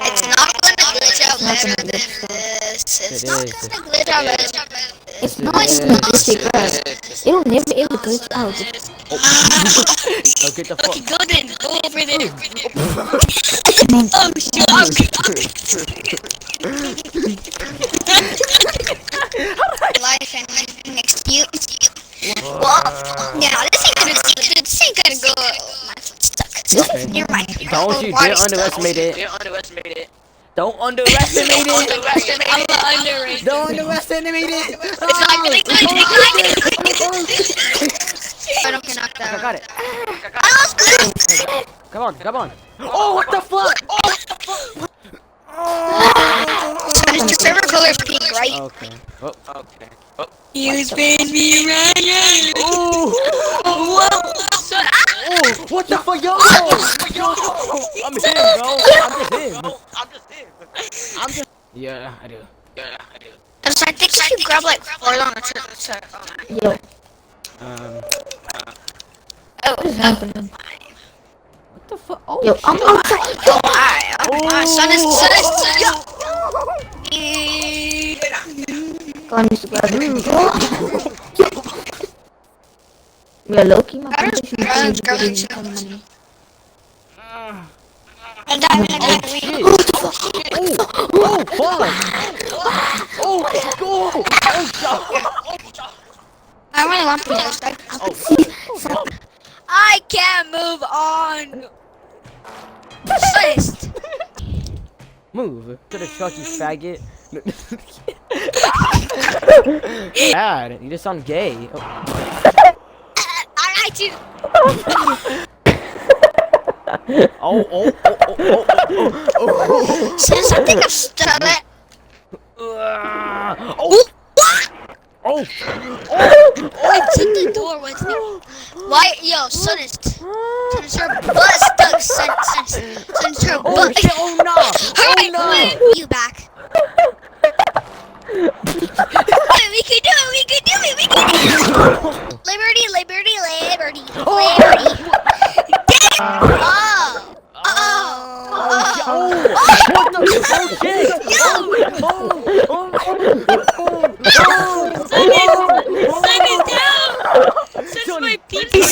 It's not gonna glitch out better than this. It's not gonna glitch out better than this. It's not glitchy, bro. It'll never ever glitch out. Oh, get the fuck. Okay, go then. Go over there. Oh shit! Life and next to you. Well, yeah, this ain't gonna go. My foot's stuck. Okay. You're right. Don't you dare underestimate it. Don't underestimate it. Don't underestimate it. It's not gonna glitch. I don't get knocked out. I got it. Come on. Oh, what the fuck? So your favorite color is pink, right? Okay. Oh. You spin me right. Oh, what the fuck, yo? I'm him, bro. I'm just him. Yeah, I do. I think if you grab like 4 on the trip. Yo. What is happening? What the fuck? Oh, Yo, I'm Sun is. God, Mr. Brother. Yeah, Loki, my friend. I died. I really want to I can't move on. First. Move to the truck, you faggot. Bad. You just sound gay. I do. Oh. Since I think I've done it. It's in the door with me. Why, yo, since her butt stuck, since her butt. Oh no! Alright, you back. We can do it. Liberty. Damn! What the shit? Sun is down! Since my pee-pee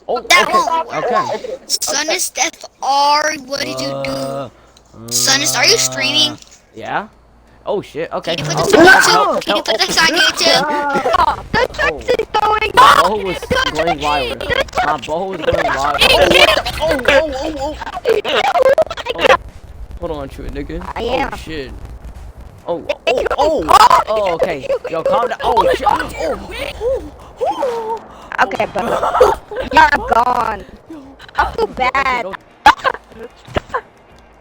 Okay. Sun is Death R, what did you do? Sun is, are you streaming? Yeah? Oh shit, okay. Can you put this on YouTube? Can you put this on YouTube? The truck is going My bow was going wild. Hold on to it, nigga. I am. Oh shit. Oh, okay. Yo, calm down. Oh shit. Okay, but you're gone. I feel bad.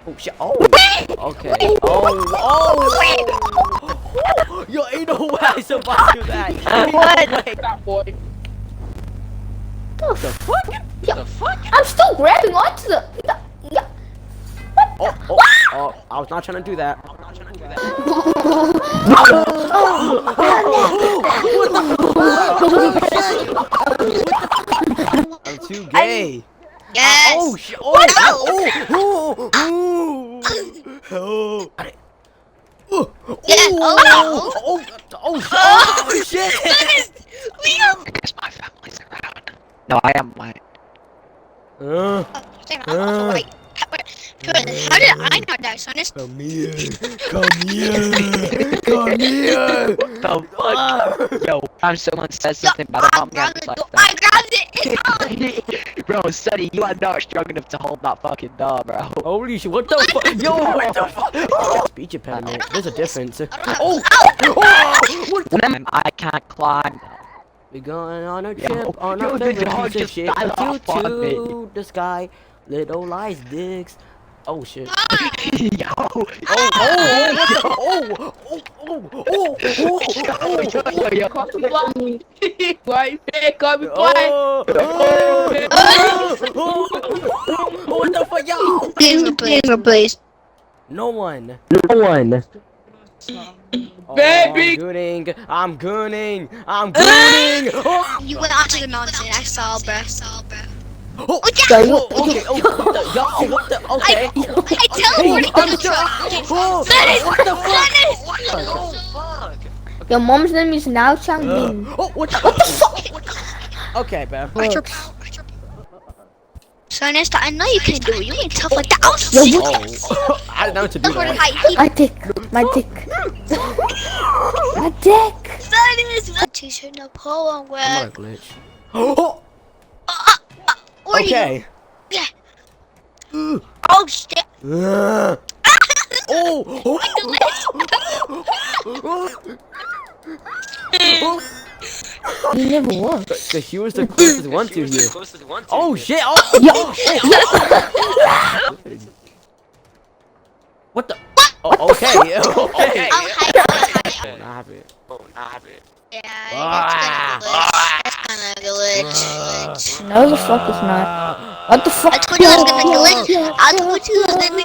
Oh shit. Oh. Okay. Yo, ain't no way I survived through that. What? The fuck? I'm still grabbing onto the. Oh, I was not trying to do that. I'm too gay. Yes! Oh shit! Shit! I guess my family's around. No, I am white. How did I not die, Sonus? Come here! The fuck? Yo, if someone says something bad about me, I'm just like I grabbed it! Bro, Sonny, you are not strong enough to hold that fucking door, bro. Holy shit, what the fuck? Yo, what the fuck? Speech impediment, there's a difference. I can't climb. We're going on a trip on a favorite piece of shit. To the sky, little lies dicks. Oh shit. Yo. What the fuck, yo? Please replace. No one. Baby! I'm gooning. Oh, You went onto the mountain. I saw, bro. oh, Yo, you, okay. Oh, what the? Yo, what the? Okay. I teleported to the truck. Oh, Dennis! what the fuck? Dennis! your mom's name is now Changbin. Oh, what the fuck? Okay, bro. Sonest, I know you can do it. You ain't tough like that. Oh, Yo, shit. Oh, I didn't know what to do Teleported that. high. My dick. My dick. My dick. Sonest, what? Teaching a poem I'm where. gonna glitch. Oh, Where you? okay. Yeah. Oh, shit. Oh, You never worked. so he was the closest one to you. Oh shit! Oh, what the? Oh, okay, okay. I'm high. I have it. Yeah, it's gonna glitch. That's kinda glitch. No, the fuck is not. What the fuck? I told you I was gonna glitch. I told you I was gonna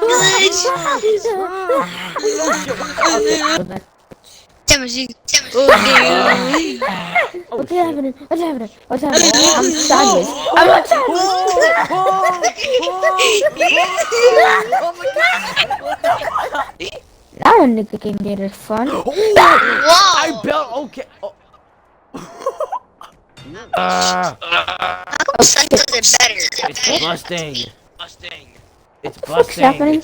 glitch. Timothy. What's happening? What's happening? What's happening? I'm sideways. I'm not Now a nigga can get it fun. I Whoa. built. Okay. Oh. How come Sun does it better? It's busting. It's What's happening?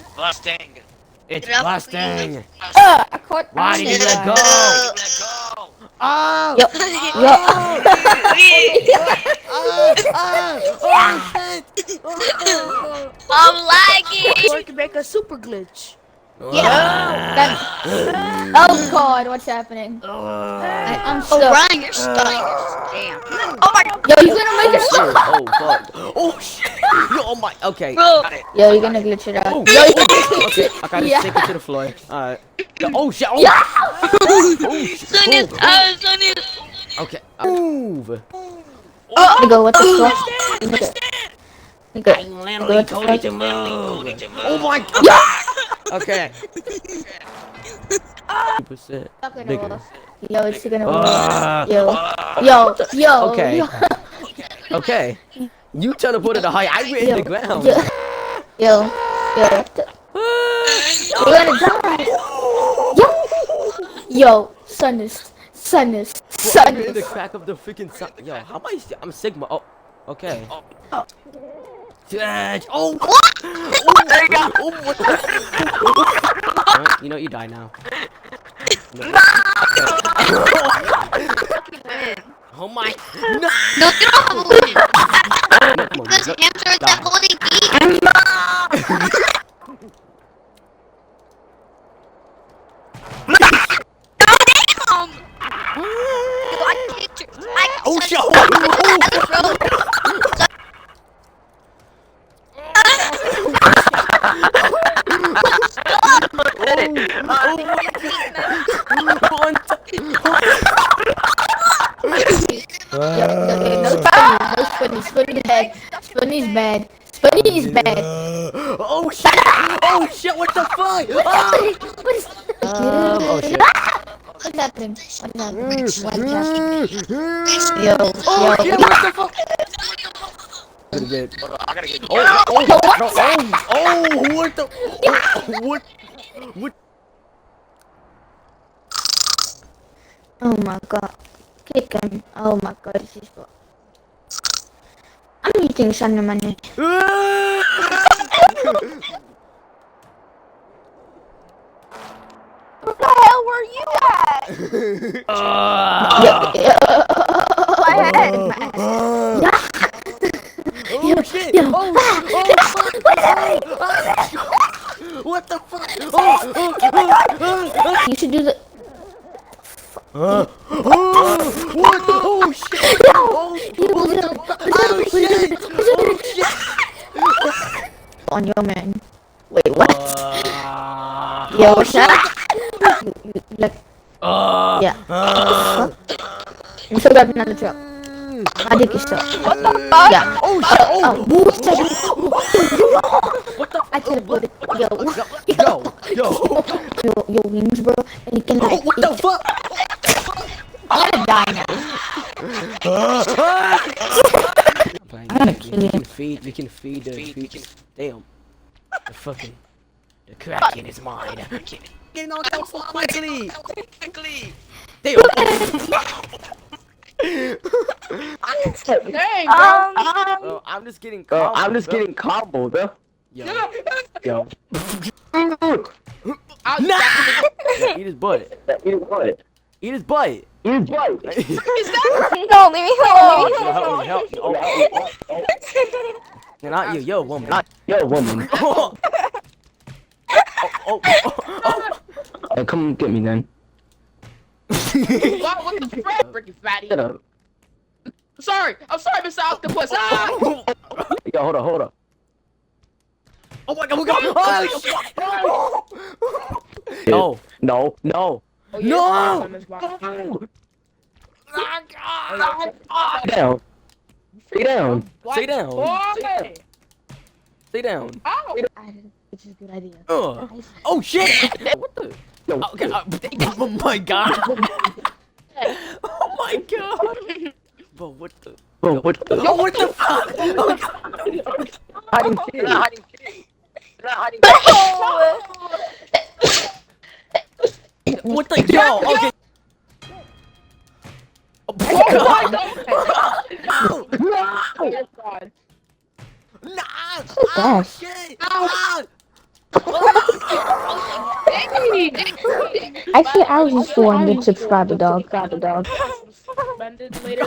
It's busting. I caught. Why did you let go? Oh! Yo, yo. I'm lagging. Or you can make a super glitch. Oh god, what's happening? I'm Oh, stuck. Ryan, you're stuck. Damn. Oh my god. Yo, you gonna make it stuck? Oh fuck! Oh shit! Yo, oh my. Okay. Bro. Yo, you're gonna glitch it out. Oh, Yo, okay. I gotta Yeah. stick it to the floor. Alright. Oh shit! Oh. Yeah. Oh shit! Sonny, Sonny. Okay. Move. Nigga, what the fuck? Nigga. I'm literally told to move. Oh my god. Okay. 2%. Bigger. Yo, it's gonna work. Ah. Yo. Okay. Yo. Okay. You teleported the height. I went in the ground. Yo. You're gonna die. Yo, sun is. I'm in the crack of the freaking sun. Yo, how am I? I'm Sigma. Oh, okay. Dad. Oh. What? Oh, what the? You know you die now. No. Oh my. No. No, you don't have a win. Come on, Because hamster is that holding me. Damn! I kicked her. Oh shit! No Spinny's bad. Spinny's bad. Spinny's bad. Oh shit! Oh shit! What the fuck? Oh shit! What's happening? What's happening? What's happening? Oh Yo. shit! What the fuck? Pretty good. Oh! What the? What? Oh my god. Kick him. Oh my god, this is what. I'm eating sun money. Where the hell were you at? My head. Oh shit! What the fuck? You should do the. What? Oh shit! On your man. Wait, what? Yo, what's that? Like, yeah. You still got another truck. 아직 있어. 야. Oh shit! Oh! What the? I could put it. Yo. Yo, wings, bro. And you can Oh, like. what the fuck? I'm gonna die now. Fine, I'm gonna we kill you. can feed the damn. The fucking. The Kraken is mine. Get knocked out so quickly. Damn. Dang, Oh, I'm just getting combo, bro. Yo. Yo. Nah! Eat his butt. Eat his butt. No, leave me alone. Help me. Oh. Not you, yo, woman. Oh. Hey, come get me then. What the frick, freaking fatty? Shut up. I'm sorry, Mr. Octopus. Ah! Yo, hold up. Oh my god, oh shit! No. Oh, No! yeah, Stay down. Stay down. Boy! Stay down. Ow! This is a good idea. Oh shit! What the? Yo. Okay. Oh my god. Oh my god. Bro, what the? Bro, what the? Yo, what the fuck? Oh, Hiding shit. what the? Yo, okay. Oh my god. Nah! Ah, Gosh. shit! Ah! Actually, I was just 400 subscriber, dog. Suspended later.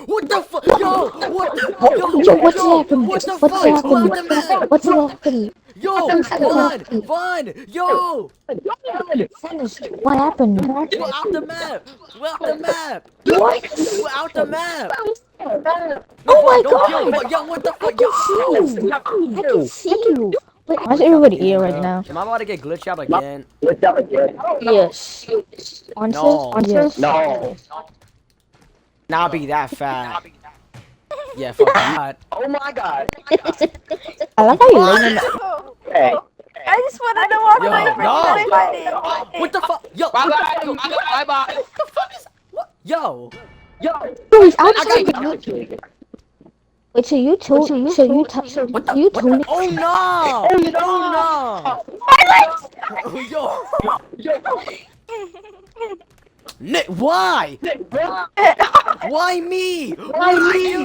What the fuck? Yo! What the? Yo, what's happening? What the What's fuck? happening? What the man? What's happening? Yo! Vaughn! Yo! What happened? We're out the map! We're out the map! What? We're out the map! Oh my Don't god! kill, yo, what the fuck? I can see you. Wait, why is everybody here right now? Am I about to get glitched out again? Yes. Answers? No. Not be that fat. Yeah, fuck that. Oh my god. I like how you laying in the... Hey. I just wanted to walk Yo, away from no. everybody. What the fuck? Yo, Bye what bye. the fuck? What the fuck is? What? Yo. Bro, he's actually... Wait, so you told... What the? You What told me... the? Oh no! Oh no! Yo. Nick, why? Why me? Why me?